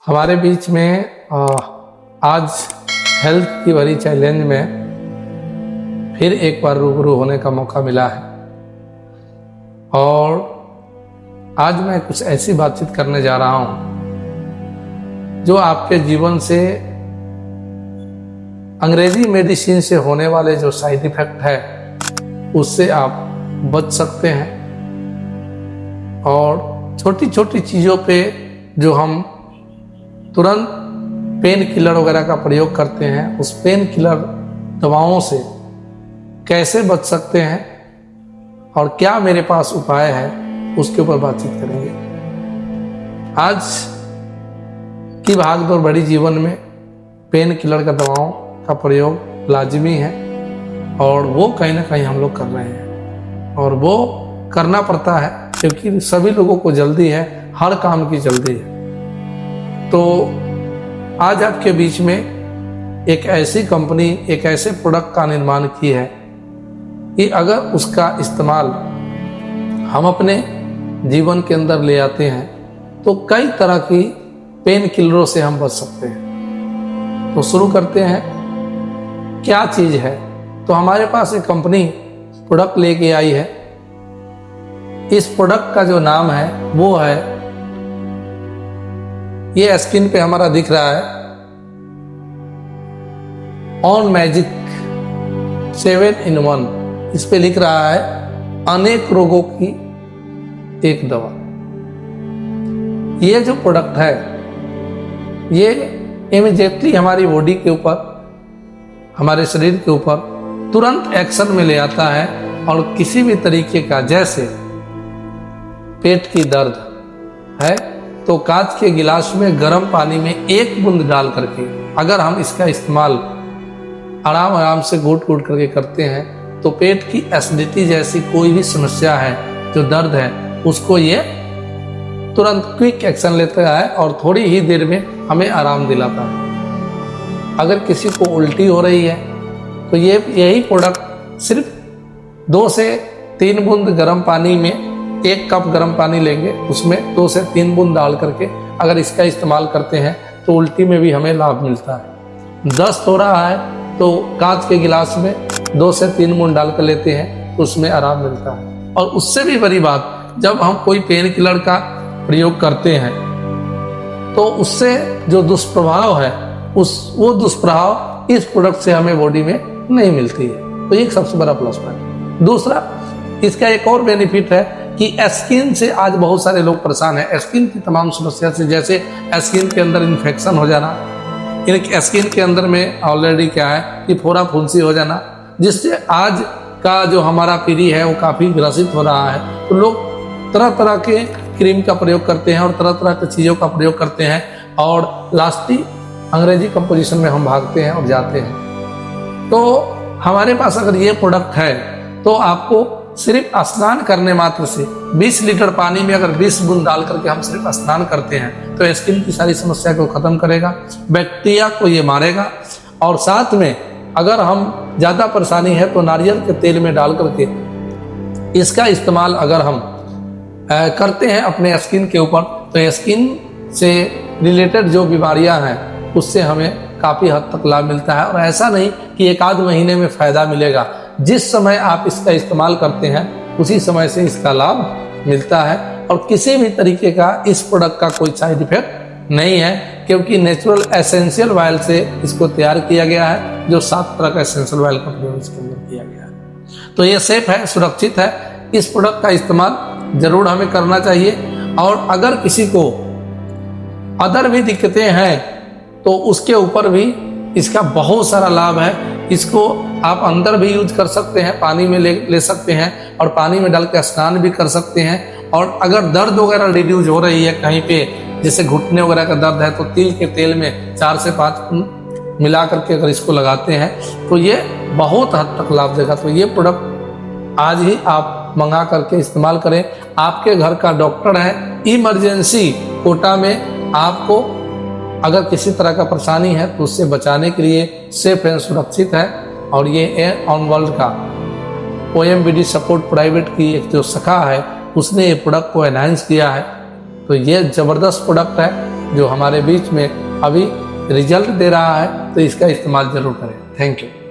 हमारे बीच में आज हेल्थ की भरी चैलेंज में फिर एक बार रूबरू होने का मौका मिला है और आज मैं कुछ ऐसी बातचीत करने जा रहा हूं जो आपके जीवन से अंग्रेजी मेडिसिन से होने वाले जो साइड इफेक्ट है उससे आप बच सकते हैं। और छोटी छोटी चीज़ों पे जो हम तुरंत पेन किलर वगैरह का प्रयोग करते हैं उस पेन किलर दवाओं से कैसे बच सकते हैं और क्या मेरे पास उपाय है उसके ऊपर बातचीत करेंगे। आज की भागदौड़ भरी जीवन में पेन किलर का दवाओं का प्रयोग लाजिमी है और वो कहीं ना कहीं हम लोग कर रहे हैं और वो करना पड़ता है क्योंकि सभी लोगों को जल्दी है, हर काम की जल्दी है। तो आज आपके बीच में एक ऐसी कंपनी एक ऐसे प्रोडक्ट का निर्माण की है कि अगर उसका इस्तेमाल हम अपने जीवन के अंदर ले आते हैं तो कई तरह की पेन किलरों से हम बच सकते हैं। तो शुरू करते हैं, क्या चीज़ है। तो हमारे पास एक कंपनी प्रोडक्ट लेके आई है। इस प्रोडक्ट का जो नाम है वो है, ये स्क्रीन पे हमारा दिख रहा है, ऑन मैजिक 7-in-1। इस पे लिख रहा है अनेक रोगों की एक दवा। ये जो प्रोडक्ट है ये इमीडिएटली हमारी बॉडी के ऊपर, हमारे शरीर के ऊपर तुरंत एक्शन में ले आता है और किसी भी तरीके का, जैसे पेट की दर्द है तो कांच के गिलास में गर्म पानी में एक बूंद डाल करके अगर हम इसका इस्तेमाल आराम आराम से घूट घूट करके करते हैं तो पेट की एसिडिटी जैसी कोई भी समस्या है, जो दर्द है, उसको ये तुरंत क्विक एक्शन लेता है और थोड़ी ही देर में हमें आराम दिलाता है। अगर किसी को उल्टी हो रही है तो यही प्रोडक्ट सिर्फ 2 से 3 बूंद गर्म पानी में, 1 कप गर्म पानी लेंगे, उसमें 2 से 3 बूंद डाल करके अगर इसका इस्तेमाल करते हैं तो उल्टी में भी हमें लाभ मिलता है। दस्त हो रहा है तो कांच के गिलास में 2 से 3 बूंद डाल कर लेते हैं तो उसमें आराम मिलता है। और उससे भी बड़ी बात, जब हम कोई पेन किलर का प्रयोग करते हैं तो उससे जो दुष्प्रभाव है वो दुष्प्रभाव इस प्रोडक्ट से हमें बॉडी में नहीं मिलती है। तो ये सबसे बड़ा प्लस पॉइंट। दूसरा, इसका एक और बेनिफिट है कि स्किन से आज बहुत सारे लोग परेशान हैं। स्किन की तमाम समस्या से, जैसे स्किन के अंदर इन्फेक्शन हो जाना, स्किन के अंदर में ऑलरेडी क्या है कि फोड़ा फुंसी हो जाना, जिससे आज का जो हमारा पीढ़ी है वो काफ़ी ग्रसित हो रहा है। तो लोग तरह तरह के क्रीम का प्रयोग करते हैं और तरह तरह की चीज़ों का प्रयोग करते हैं और लास्टली अंग्रेजी कंपोजिशन में हम भागते हैं और जाते हैं। तो हमारे पास अगर ये प्रोडक्ट है तो आपको सिर्फ स्नान करने मात्र से 20 लीटर पानी में अगर 20 बूंद डाल करके हम सिर्फ स्नान करते हैं तो स्किन की सारी समस्या को खत्म करेगा, बैक्टीरिया को ये मारेगा। और साथ में अगर हम ज़्यादा परेशानी है तो नारियल के तेल में डाल करके इसका इस्तेमाल अगर हम करते हैं अपने स्किन के ऊपर तो स्किन से रिलेटेड जो बीमारियां हैं उससे हमें काफ़ी हद तक लाभ मिलता है। और ऐसा नहीं कि 1-आध महीने में फ़ायदा मिलेगा, जिस समय आप इसका इस्तेमाल करते हैं उसी समय से इसका लाभ मिलता है। और किसी भी तरीके का इस प्रोडक्ट का कोई साइड इफेक्ट नहीं है क्योंकि नेचुरल एसेंशियल ऑयल से इसको तैयार किया गया है, जो 7 तरह का एसेंशियल ऑयल का प्रयोग इसके अंदर किया गया है। तो ये सेफ है, सुरक्षित है। इस प्रोडक्ट का इस्तेमाल ज़रूर हमें करना चाहिए। और अगर किसी को अदर भी दिक्कतें हैं तो उसके ऊपर भी इसका बहुत सारा लाभ है। इसको आप अंदर भी यूज कर सकते हैं, पानी में ले सकते हैं और पानी में डाल के स्नान भी कर सकते हैं। और अगर दर्द वगैरह रिड्यूज हो रही है कहीं पे, जैसे घुटने वगैरह का दर्द है, तो तिल के तेल में 4 से 5 मिला करके अगर इसको लगाते हैं तो ये बहुत हद तक लाभ देगा। तो ये प्रोडक्ट आज ही आप मंगा करके इस्तेमाल करें। आपके घर का डॉक्टर है, इमरजेंसी कोटा में आपको अगर किसी तरह का परेशानी है तो उससे बचाने के लिए सेफ एंड सुरक्षित है। और ये एयर ऑन वर्ल्ड का OMBD सपोर्ट प्राइवेट की एक जो शाखा है उसने ये प्रोडक्ट को एनहांस किया है। तो ये ज़बरदस्त प्रोडक्ट है जो हमारे बीच में अभी रिजल्ट दे रहा है, तो इसका इस्तेमाल जरूर करें। Thank you.